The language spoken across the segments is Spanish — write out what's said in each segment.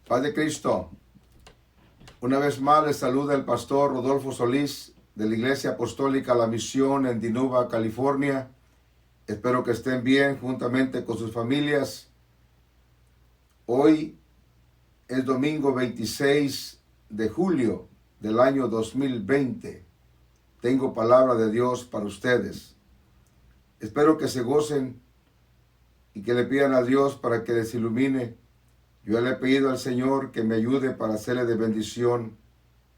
Paz de Cristo. Una vez más les saluda el pastor Rodolfo Solís de la Iglesia Apostólica La Misión en Dinuba, California. Espero que estén bien juntamente con sus familias. Hoy es domingo 26 de julio del año 2020. Tengo palabra de Dios para ustedes. Espero que se gocen y que le pidan a Dios para que les ilumine. Yo le he pedido al Señor que me ayude para hacerle de bendición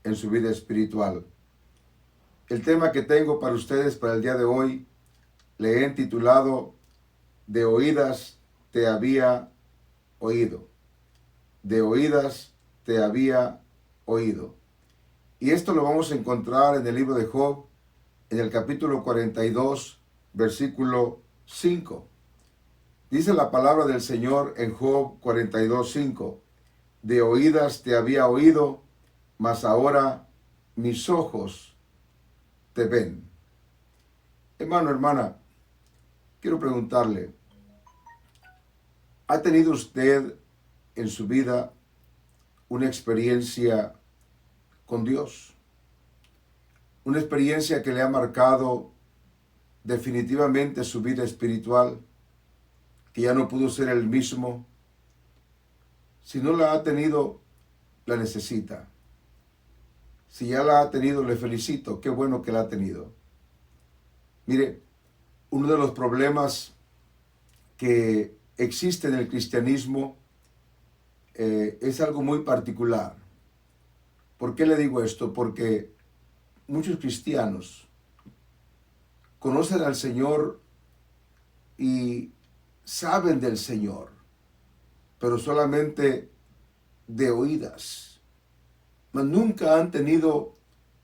en su vida espiritual. El tema que tengo para ustedes para el día de hoy le he titulado De oídas te había oído. De oídas te había oído. Y esto lo vamos a encontrar en el libro de Job, en el capítulo 42, versículo 5. Dice la palabra del Señor en Job 42:5. De oídas te había oído, mas ahora mis ojos te ven. Hermano, hermana, quiero preguntarle, ¿ha tenido usted en su vida una experiencia con Dios? Una experiencia que le ha marcado definitivamente su vida espiritual, que ya no pudo ser el mismo. Si no la ha tenido, la necesita. Si ya la ha tenido, le felicito. Qué bueno que la ha tenido. Mire, uno de los problemas que existe en el cristianismo es algo muy particular. ¿Por qué le digo esto? Porque muchos cristianos conocen al Señor y saben del Señor, pero solamente de oídas. Mas nunca han tenido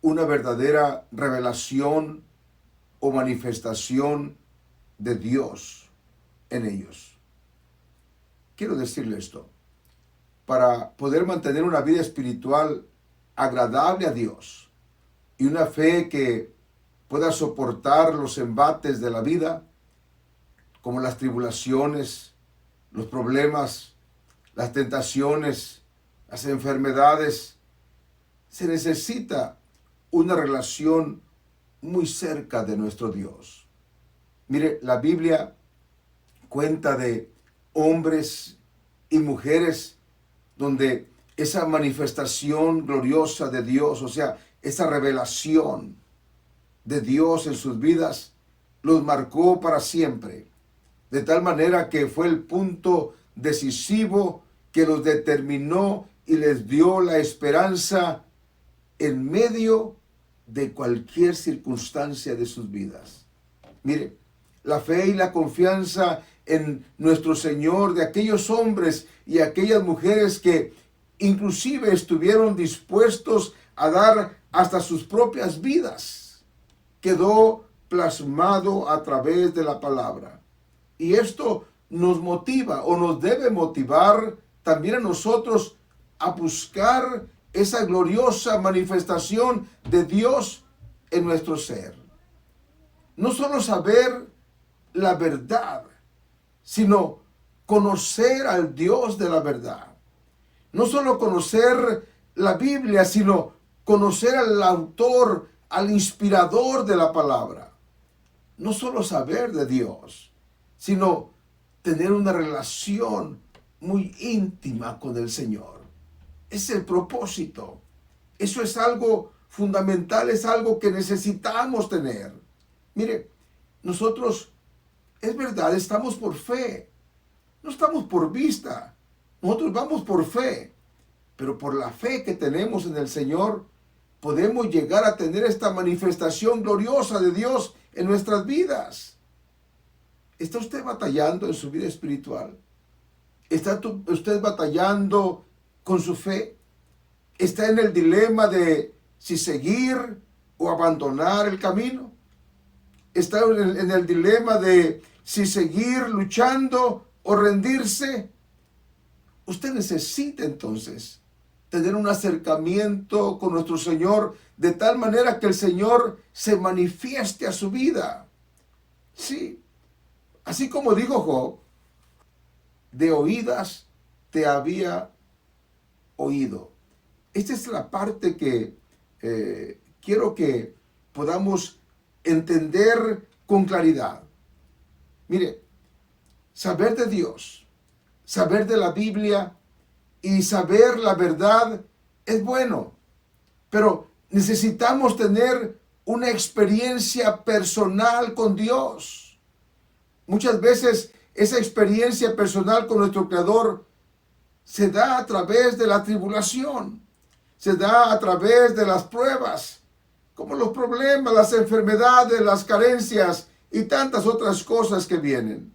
una verdadera revelación o manifestación de Dios en ellos. Quiero decirle esto. Para poder mantener una vida espiritual agradable a Dios y una fe que pueda soportar los embates de la vida, como las tribulaciones, los problemas, las tentaciones, las enfermedades, se necesita una relación muy cerca de nuestro Dios. Mire, la Biblia cuenta de hombres y mujeres donde esa manifestación gloriosa de Dios, o sea, esa revelación de Dios en sus vidas, los marcó para siempre. De tal manera que fue el punto decisivo que los determinó y les dio la esperanza en medio de cualquier circunstancia de sus vidas. Mire, la fe y la confianza en nuestro Señor de aquellos hombres y aquellas mujeres que inclusive estuvieron dispuestos a dar hasta sus propias vidas, quedó plasmado a través de la palabra. Y esto nos motiva o nos debe motivar también a nosotros a buscar esa gloriosa manifestación de Dios en nuestro ser. No solo saber la verdad, sino conocer al Dios de la verdad. No solo conocer la Biblia, sino conocer al autor, al inspirador de la palabra. No solo saber de Dios, sino tener una relación muy íntima con el Señor. Es el propósito. Eso es algo fundamental, es algo que necesitamos tener. Mire, nosotros, es verdad, estamos por fe. No estamos por vista. Nosotros vamos por fe. Pero por la fe que tenemos en el Señor, podemos llegar a tener esta manifestación gloriosa de Dios en nuestras vidas. ¿Está usted batallando en su vida espiritual? ¿Está usted batallando con su fe? ¿Está en el dilema de si seguir o abandonar el camino? ¿Está en el dilema de si seguir luchando o rendirse? Usted necesita entonces tener un acercamiento con nuestro Señor de tal manera que el Señor se manifieste a su vida. Sí, así como dijo Job, de oídas te había oído. Esta es la parte que quiero que podamos entender con claridad. Mire, saber de Dios, saber de la Biblia y saber la verdad es bueno, pero necesitamos tener una experiencia personal con Dios. Muchas veces esa experiencia personal con nuestro Creador se da a través de la tribulación, se da a través de las pruebas, como los problemas, las enfermedades, las carencias y tantas otras cosas que vienen.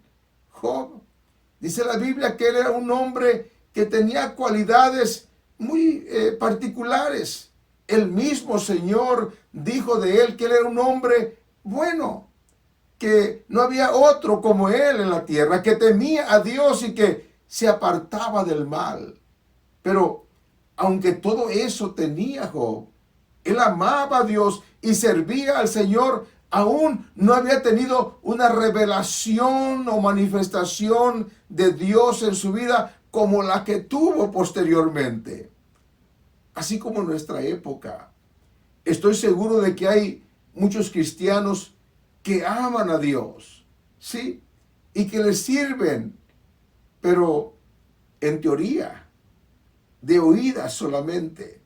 Job, dice la Biblia que él era un hombre que tenía cualidades muy particulares. El mismo Señor dijo de él que él era un hombre bueno, que no había otro como él en la tierra, que temía a Dios y que se apartaba del mal. Pero aunque todo eso tenía Job, él amaba a Dios y servía al Señor, aún no había tenido una revelación o manifestación de Dios en su vida como la que tuvo posteriormente. Así como en nuestra época, estoy seguro de que hay muchos cristianos que aman a Dios, ¿sí? Y que le sirven, pero en teoría, de oídas solamente,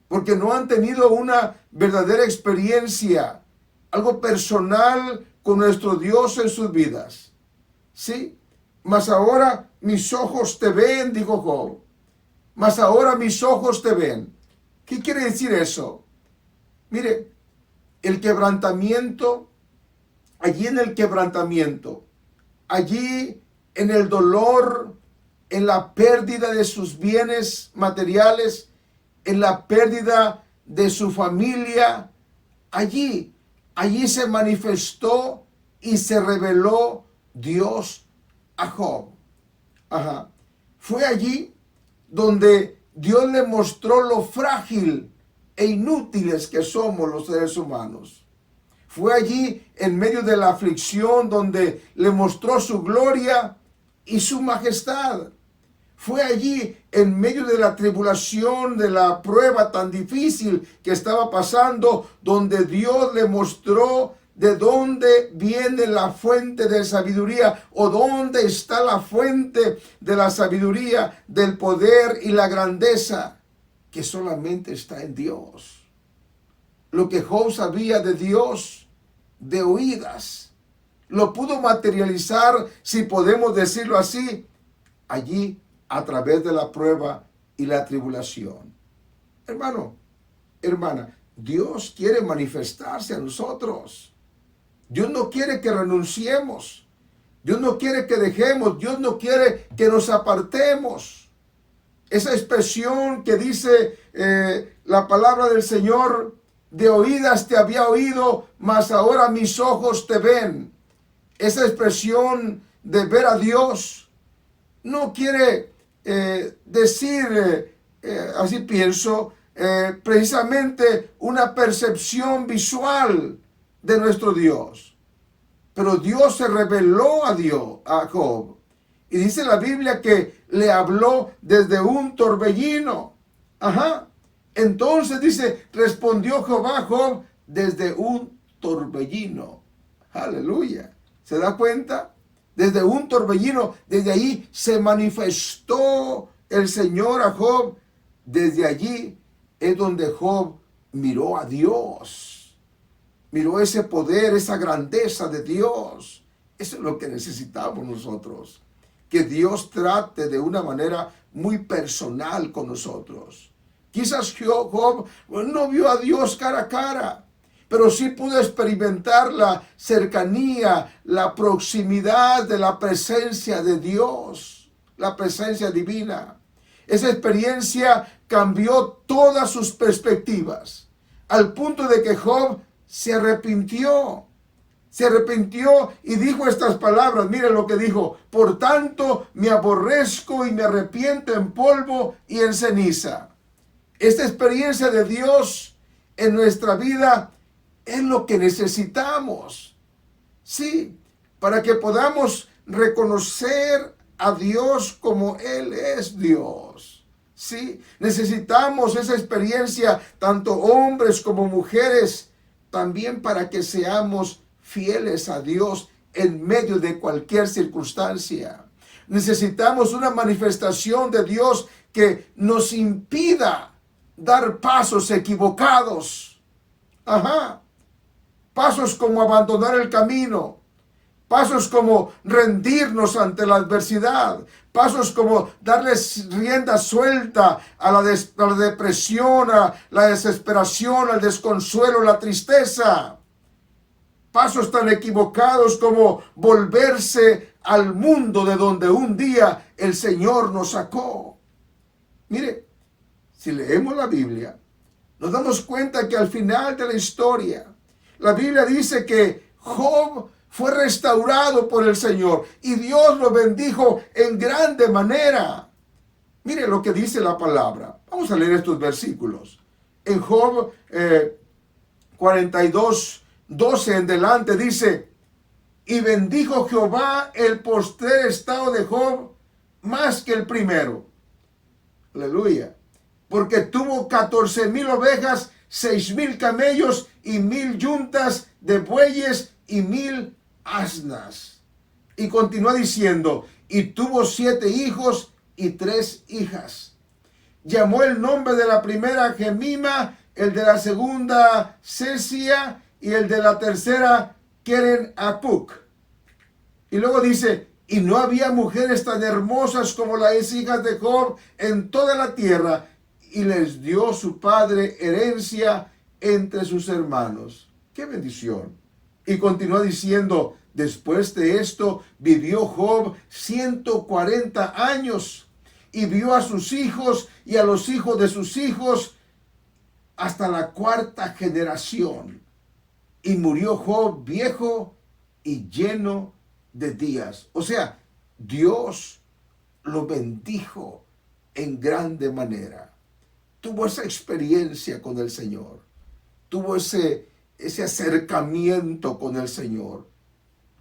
porque no han tenido una verdadera experiencia, algo personal con nuestro Dios en sus vidas, ¿sí? Mas ahora mis ojos te ven, dijo Job, mas ahora mis ojos te ven. ¿Qué quiere decir eso? Mire, el quebrantamiento, allí en el quebrantamiento, allí en el dolor, en la pérdida de sus bienes materiales, en la pérdida de su familia, allí se manifestó y se reveló Dios a Job. Ajá. Fue allí donde Dios le mostró lo frágil e inútiles que somos los seres humanos. Fue allí en medio de la aflicción donde le mostró su gloria y su majestad. Fue allí en medio de la tribulación, de la prueba tan difícil que estaba pasando, donde Dios le mostró de dónde viene la fuente de sabiduría o dónde está la fuente de la sabiduría, del poder y la grandeza, que solamente está en Dios. Lo que Job sabía de Dios de oídas, lo pudo materializar, si podemos decirlo así, allí a través de la prueba y la tribulación. Hermano, hermana, Dios quiere manifestarse a nosotros. Dios no quiere que renunciemos. Dios no quiere que dejemos. Dios no quiere que nos apartemos. Esa expresión que dice la palabra del Señor, de oídas te había oído, mas ahora mis ojos te ven. Esa expresión de ver a Dios no quiere decir, así pienso, precisamente una percepción visual de nuestro Dios. Pero Dios se reveló a Job. Y dice la Biblia que le habló desde un torbellino. Ajá. Entonces dice, respondió Jehová a Job desde un torbellino. Aleluya. ¿Se da cuenta? Desde un torbellino, desde ahí se manifestó el Señor a Job. Desde allí es donde Job miró a Dios. Miró ese poder, esa grandeza de Dios. Eso es lo que necesitamos nosotros. Que Dios trate de una manera muy personal con nosotros. Quizás Job no vio a Dios cara a cara, pero sí pudo experimentar la cercanía, la proximidad de la presencia de Dios, la presencia divina. Esa experiencia cambió todas sus perspectivas, al punto de que Job se arrepintió y dijo estas palabras. Miren lo que dijo: por tanto me aborrezco y me arrepiento en polvo y en ceniza. Esta experiencia de Dios en nuestra vida es lo que necesitamos, sí, para que podamos reconocer a Dios como Él es Dios, Sí, necesitamos esa experiencia, tanto hombres como mujeres, también para que seamos fieles a Dios en medio de cualquier circunstancia. Necesitamos una manifestación de Dios que nos impida dar pasos equivocados. Pasos como abandonar el camino. Pasos como rendirnos ante la adversidad. Pasos como darles rienda suelta a la depresión, a la desesperación, al desconsuelo, la tristeza. Pasos tan equivocados como volverse al mundo de donde un día el Señor nos sacó. Mire, si leemos la Biblia, nos damos cuenta que al final de la historia, la Biblia dice que Job fue restaurado por el Señor y Dios lo bendijo en grande manera. Mire lo que dice la palabra. Vamos a leer estos versículos. En Job 42:12 en delante dice: y bendijo Jehová el postrer estado de Job más que el primero. Aleluya. Porque tuvo 14,000 ovejas, 6,000 camellos y 1,000 yuntas de bueyes y 1,000 asnas. Y continúa diciendo: y tuvo 7 hijos y 3 hijas. Llamó el nombre de la primera Gemima, el de la segunda Sesia y el de la tercera Keren Apuk. Y luego dice: y no había mujeres tan hermosas como las hijas de Job en toda la tierra, y les dio su padre herencia entre sus hermanos. ¡Qué bendición! Y continúa diciendo: después de esto vivió Job 140 años, y vio a sus hijos y a los hijos de sus hijos hasta la 4ª generación. Y murió Job viejo y lleno de días. O sea, Dios lo bendijo en grande manera. Tuvo esa experiencia con el Señor. Tuvo ese acercamiento con el Señor.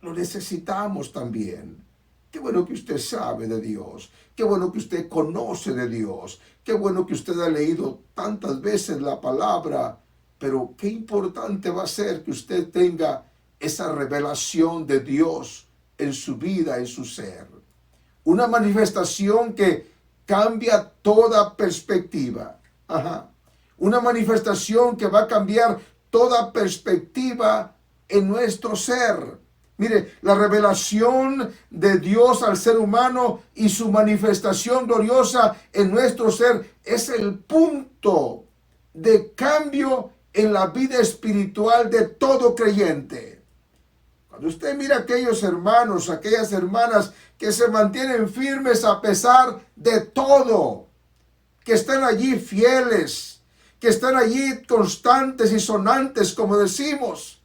Lo necesitamos también. Qué bueno que usted sabe de Dios. Qué bueno que usted conoce de Dios. Qué bueno que usted ha leído tantas veces la palabra. Pero qué importante va a ser que usted tenga esa revelación de Dios en su vida, en su ser. Una manifestación que cambia toda perspectiva. Una manifestación que va a cambiar toda perspectiva en nuestro ser. Mire, la revelación de Dios al ser humano y su manifestación gloriosa en nuestro ser es el punto de cambio en la vida espiritual de todo creyente. Cuando usted mira a aquellos hermanos, aquellas hermanas que se mantienen firmes a pesar de todo, que están allí fieles, que están allí constantes y sonantes, como decimos,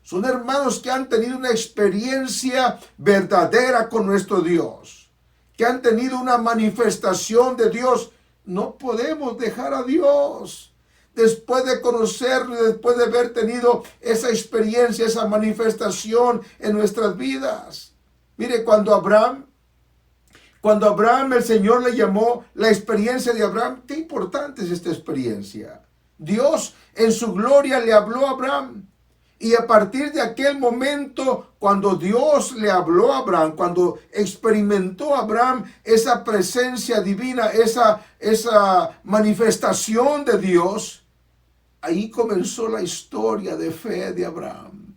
son hermanos que han tenido una experiencia verdadera con nuestro Dios, que han tenido una manifestación de Dios. No podemos dejar a Dios. Después de conocerlo, después de haber tenido esa experiencia, esa manifestación en nuestras vidas. Mire, cuando Abraham el Señor le llamó, la experiencia de Abraham, qué importante es esta experiencia. Dios en su gloria le habló a Abraham. Y a partir de aquel momento, cuando Dios le habló a Abraham, cuando experimentó Abraham esa presencia divina, esa manifestación de Dios, ahí comenzó la historia de fe de Abraham.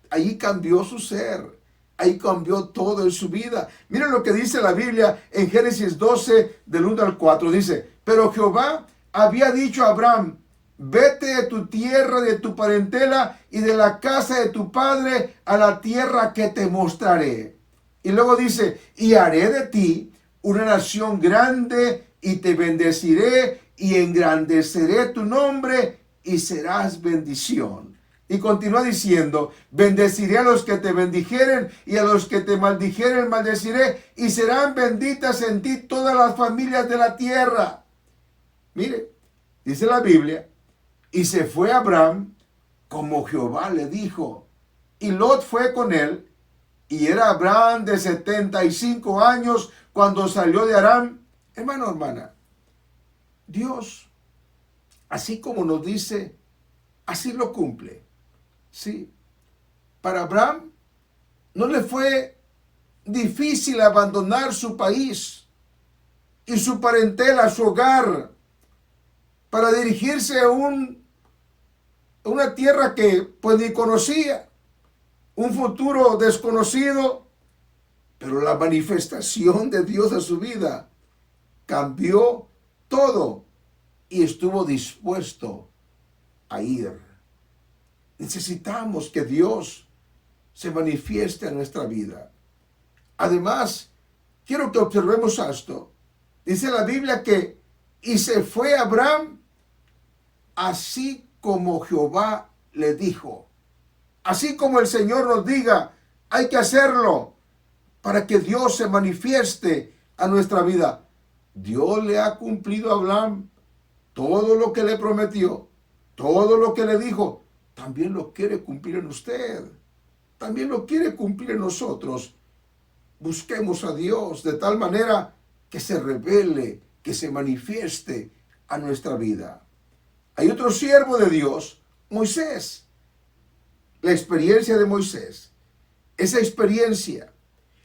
Ahí cambió su ser. Ahí cambió todo en su vida. Miren lo que dice la Biblia en Génesis 12, del 1 al 4. Dice: pero Jehová había dicho a Abraham: vete de tu tierra, de tu parentela y de la casa de tu padre a la tierra que te mostraré. Y luego dice: y haré de ti una nación grande y te bendeciré y engrandeceré tu nombre y serás bendición. Y continúa diciendo: bendeciré a los que te bendijeren y a los que te maldijeren maldeciré, y serán benditas en ti todas las familias de la tierra. Mire, dice la Biblia: y se fue Abraham como Jehová le dijo, y Lot fue con él, y era Abraham de 75 años cuando salió de Aram. Hermano, hermana, Dios, así como nos dice, así lo cumple. Sí. Para Abraham no le fue difícil abandonar su país y su parentela, su hogar, para dirigirse a una tierra que pues ni conocía, un futuro desconocido, pero la manifestación de Dios en su vida cambió todo y estuvo dispuesto a ir. Necesitamos que Dios se manifieste en nuestra vida. Además, quiero que observemos esto. Dice la Biblia que y se fue Abraham así como Jehová le dijo. Así como el Señor nos diga, hay que hacerlo para que Dios se manifieste a nuestra vida. Dios le ha cumplido a Abraham todo lo que le prometió, todo lo que le dijo. También lo quiere cumplir en usted. También lo quiere cumplir en nosotros. Busquemos a Dios de tal manera que se revele, que se manifieste a nuestra vida. Hay otro siervo de Dios, Moisés. La experiencia de Moisés, esa experiencia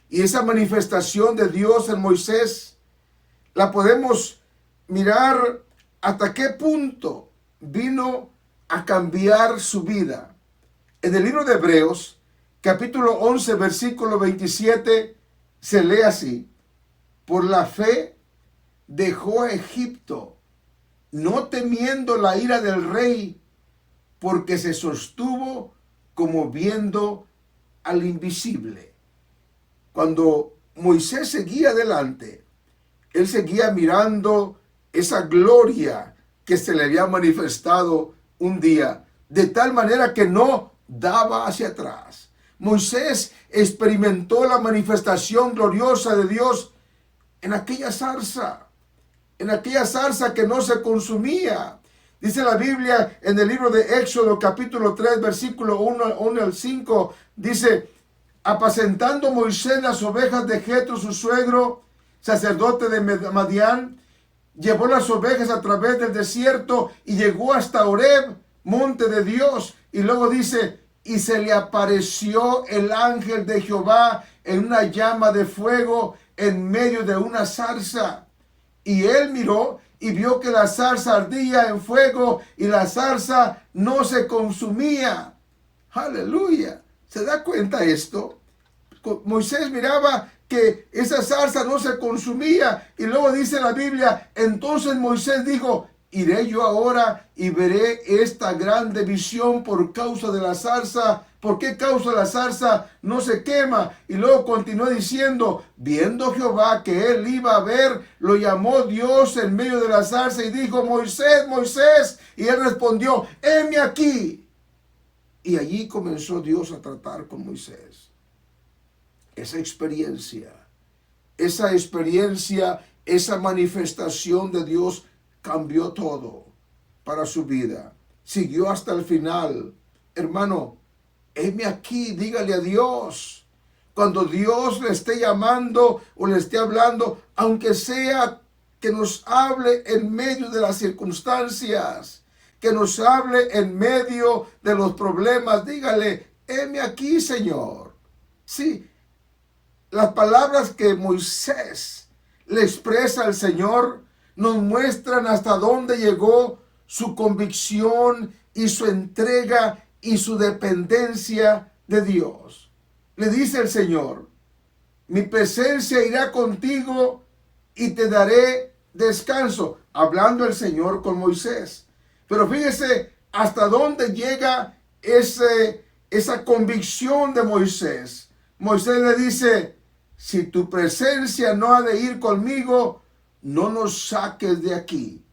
y esa manifestación de Dios en Moisés, la podemos mirar hasta qué punto vino a cambiar su vida. En el libro de Hebreos, capítulo 11, versículo 27, se lee así: por la fe dejó a Egipto, no temiendo la ira del rey, porque se sostuvo como viendo al invisible. Cuando Moisés seguía adelante, él seguía mirando esa gloria que se le había manifestado un día, de tal manera que no daba hacia atrás. Moisés experimentó la manifestación gloriosa de Dios en aquella zarza que no se consumía. Dice la Biblia en el libro de Éxodo capítulo 3 versículo 1 al 5, dice: apacentando Moisés las ovejas de Jetro su suegro, sacerdote de Madián, llevó las ovejas a través del desierto y llegó hasta Horeb, monte de Dios. Y luego dice: y se le apareció el ángel de Jehová en una llama de fuego en medio de una zarza. Y él miró y vio que la zarza ardía en fuego y la zarza no se consumía. Aleluya. ¿Se da cuenta esto? Moisés miraba que esa zarza no se consumía. Y luego dice la Biblia, entonces Moisés dijo: iré yo ahora y veré esta grande visión por causa de la zarza. ¿Por qué causa la zarza no se quema? Y luego continuó diciendo: viendo Jehová que él iba a ver, lo llamó Dios en medio de la zarza y dijo: Moisés, Moisés. Y él respondió: heme aquí. Y allí comenzó Dios a tratar con Moisés. Esa experiencia, esa manifestación de Dios cambió todo para su vida. Siguió hasta el final. Hermano, heme aquí, dígale a Dios. Cuando Dios le esté llamando o le esté hablando, aunque sea que nos hable en medio de las circunstancias, que nos hable en medio de los problemas, dígale: heme aquí, Señor. Sí, las palabras que Moisés le expresa al Señor nos muestran hasta dónde llegó su convicción y su entrega y su dependencia de Dios. Le dice el Señor: mi presencia irá contigo y te daré descanso. Hablando el Señor con Moisés. Pero fíjese hasta dónde llega esa convicción de Moisés. Moisés le dice: si tu presencia no ha de ir conmigo, no nos saques de aquí.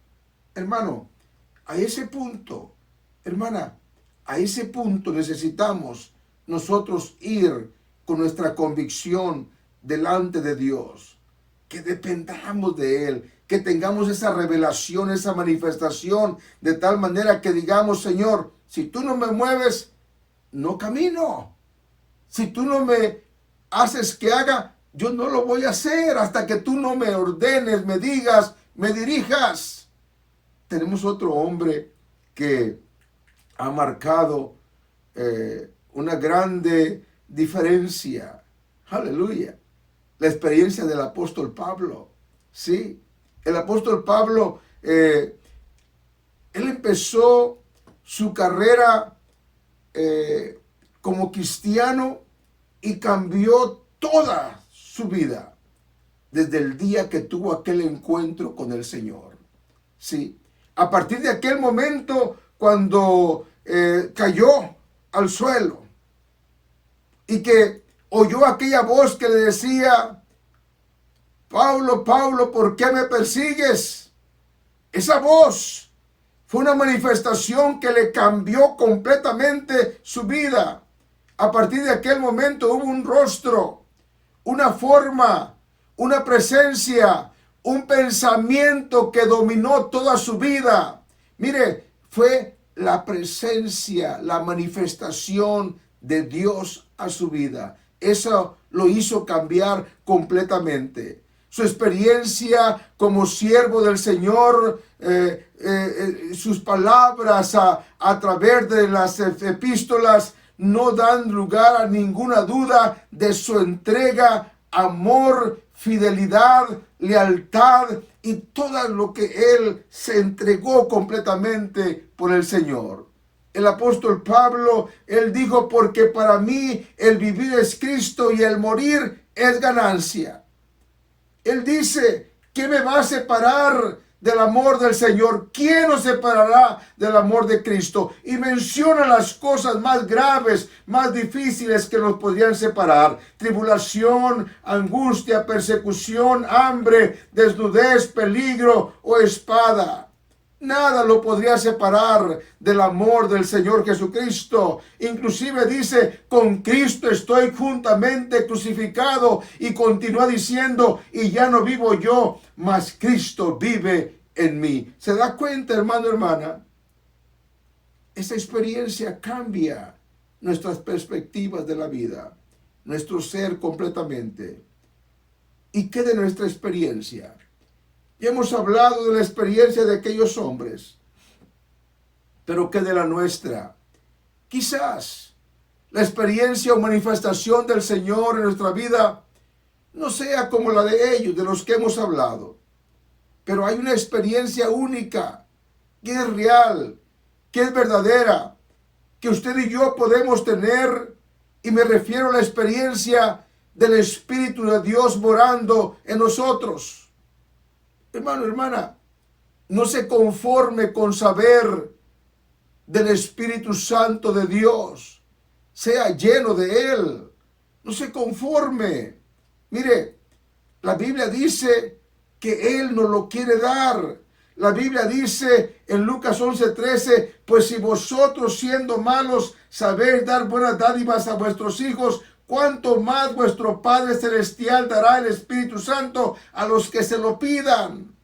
Hermano, a ese punto, hermana, a ese punto necesitamos nosotros ir con nuestra convicción delante de Dios. Que dependamos de Él, que tengamos esa revelación, esa manifestación, de tal manera que digamos: Señor, si tú no me mueves, no camino. Si tú no me haces que haga, yo no lo voy a hacer hasta que tú no me ordenes, me digas, me dirijas. tenemos otro hombre que ha marcado una grande diferencia. Aleluya. La experiencia del apóstol Pablo. Sí, el apóstol Pablo, él empezó su carrera como cristiano y cambió toda su vida desde el día que tuvo aquel encuentro con el Señor. Sí, a partir de aquel momento cuando cayó al suelo y que oyó aquella voz que le decía: Pablo, Pablo, ¿por qué me persigues? Esa voz fue una manifestación que le cambió completamente su vida. A partir de aquel momento hubo un rostro, una forma, una presencia, un pensamiento que dominó toda su vida. Mire, fue la presencia, la manifestación de Dios a su vida. Eso lo hizo cambiar completamente. Su experiencia como siervo del Señor, sus palabras a través de las epístolas no dan lugar a ninguna duda de su entrega, amor, fidelidad, lealtad y todo lo que él se entregó completamente por el Señor. El apóstol Pablo, él dijo: porque para mí el vivir es Cristo y el morir es ganancia. Él dice: ¿qué me va a separar del amor del Señor? ¿Quién nos separará del amor de Cristo? Y menciona las cosas más graves, más difíciles que nos podrían separar: tribulación, angustia, persecución, hambre, desnudez, peligro o espada. Nada lo podría separar del amor del Señor Jesucristo. Inclusive dice: con Cristo estoy juntamente crucificado. Y continúa diciendo: y ya no vivo yo, mas Cristo vive en mí. ¿Se da cuenta, hermano, hermana? Esa experiencia cambia nuestras perspectivas de la vida, nuestro ser completamente. ¿Y qué de nuestra experiencia? Ya hemos hablado de la experiencia de aquellos hombres, pero ¿qué de la nuestra? Quizás la experiencia o manifestación del Señor en nuestra vida no sea como la de ellos, de los que hemos hablado, pero hay una experiencia única, que es real, que es verdadera, que usted y yo podemos tener, y me refiero a la experiencia del Espíritu de Dios morando en nosotros. Hermano, hermana, no se conforme con saber del Espíritu Santo de Dios. Sea lleno de Él. No se conforme. Mire, la Biblia dice que Él nos lo quiere dar. La Biblia dice en Lucas 11:13: pues si vosotros, siendo malos, sabéis dar buenas dádivas a vuestros hijos, cuánto más vuestro Padre Celestial dará el Espíritu Santo a los que se lo pidan.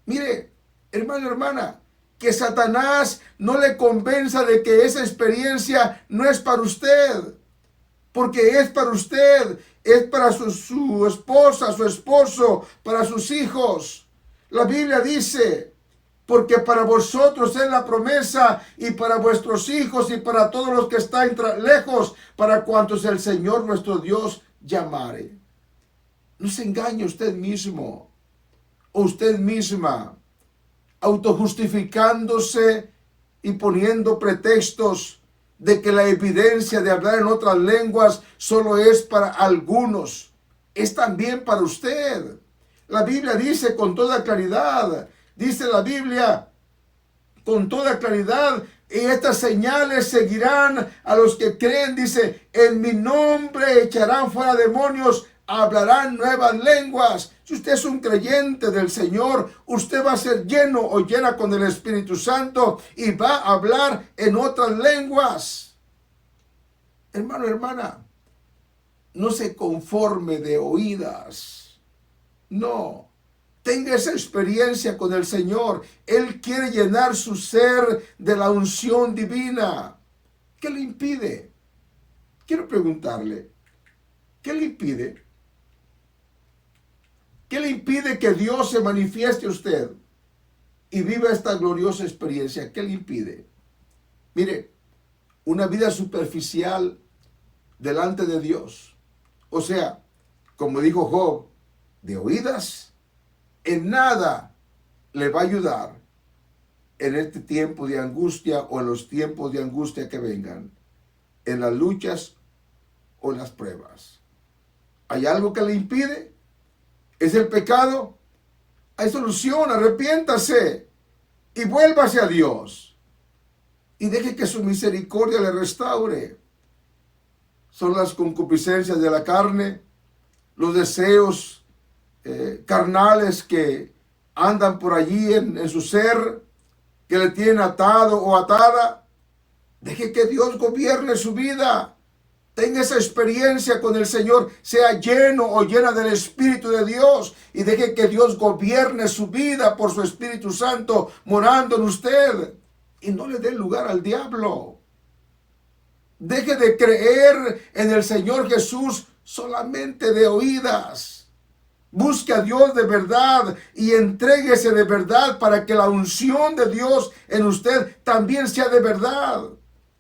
Mire, hermano, hermana, que Satanás no le convenza de que esa experiencia no es para usted, porque es para usted, es para su esposa, su esposo, para sus hijos. La Biblia dice: porque para vosotros es la promesa, y para vuestros hijos, y para todos los que están lejos, para cuantos el Señor nuestro Dios llamare. No se engañe usted mismo o usted misma, autojustificándose y poniendo pretextos de que la evidencia de hablar en otras lenguas solo es para algunos. Es también para usted. La Biblia dice con toda claridad, dice la Biblia con toda claridad: y estas señales seguirán a los que creen. Dice: en mi nombre echarán fuera demonios, hablarán nuevas lenguas. Si usted es un creyente del Señor, usted va a ser lleno o llena con el Espíritu Santo y va a hablar en otras lenguas. Hermano, hermana, no se conforme de oídas. No. Tenga esa experiencia con el Señor. Él quiere llenar su ser de la unción divina. ¿Qué le impide? Quiero preguntarle, ¿qué le impide? ¿Qué le impide que Dios se manifieste a usted? y viva esta gloriosa experiencia. ¿Qué le impide? Mire, una vida superficial delante de Dios. O sea, como dijo Job, de oídas, en nada le va a ayudar en este tiempo de angustia o en los tiempos de angustia que vengan, en las luchas o en las pruebas. ¿Hay algo que le impide? ¿Es el pecado? Hay solución, arrepiéntase y vuélvase a Dios. Y deje que su misericordia le restaure. Son las concupiscencias de la carne, los deseos carnales que andan por allí en su ser, que le tienen atado o atada. Deje que Dios gobierne su vida. Tenga esa experiencia con el Señor, sea lleno o llena del Espíritu de Dios y deje que Dios gobierne su vida por su Espíritu Santo morando en usted y no le dé lugar al diablo. Deje de creer en el Señor Jesús solamente de oídas. Busque a Dios de verdad y entréguese de verdad para que la unción de Dios en usted también sea de verdad.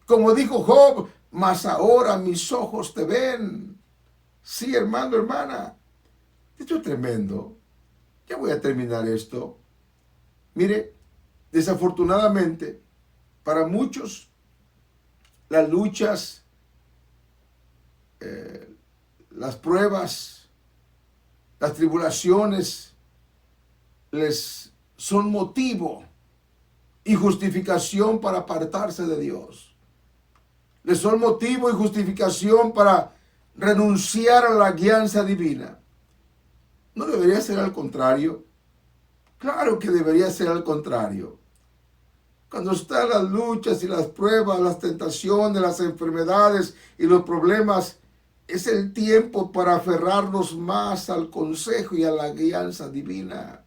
Como dijo Job, mas ahora mis ojos te ven. Sí, hermano, hermana. Esto es tremendo. Ya voy a terminar esto. Mire, desafortunadamente, para muchos, las luchas, las pruebas, las tribulaciones, les son motivo y justificación para apartarse de Dios. Les son motivo y justificación para renunciar a la guianza divina. ¿No debería ser al contrario? Claro que debería ser al contrario. Cuando están las luchas y las pruebas, las tentaciones, las enfermedades y los problemas, es el tiempo para aferrarnos más al consejo y a la guianza divina.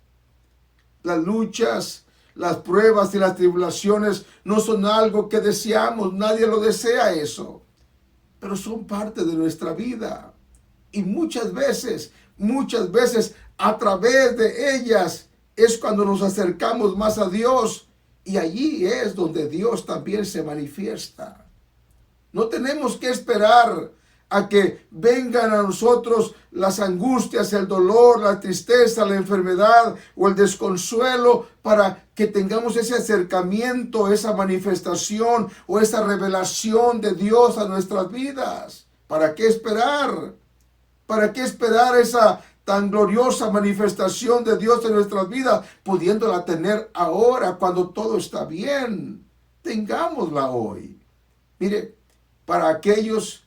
Las luchas, las pruebas y las tribulaciones no son algo que deseamos, nadie lo desea eso, pero son parte de nuestra vida. Y muchas veces, a través de ellas es cuando nos acercamos más a Dios y allí es donde Dios también se manifiesta. No tenemos que esperar a que vengan a nosotros las angustias, el dolor, la tristeza, la enfermedad o el desconsuelo para que tengamos ese acercamiento, esa manifestación o esa revelación de Dios a nuestras vidas. ¿Para qué esperar? ¿Para qué esperar esa tan gloriosa manifestación de Dios en nuestras vidas, pudiéndola tener ahora cuando todo está bien? Tengámosla hoy. Mire, para aquellos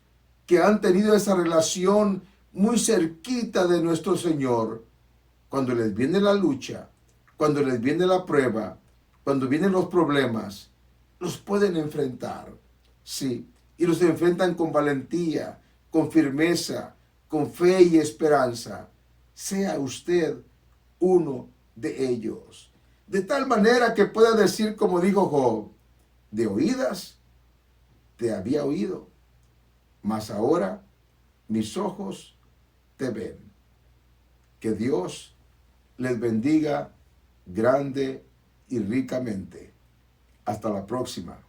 que han tenido esa relación muy cerquita de nuestro Señor, cuando les viene la lucha, cuando les viene la prueba, cuando vienen los problemas, los pueden enfrentar, sí, y los enfrentan con valentía, con firmeza, con fe y esperanza. Sea usted uno de ellos, de tal manera que pueda decir como dijo Job, de oídas te había oído, mas ahora mis ojos te ven. Que Dios les bendiga grande y ricamente. Hasta la próxima.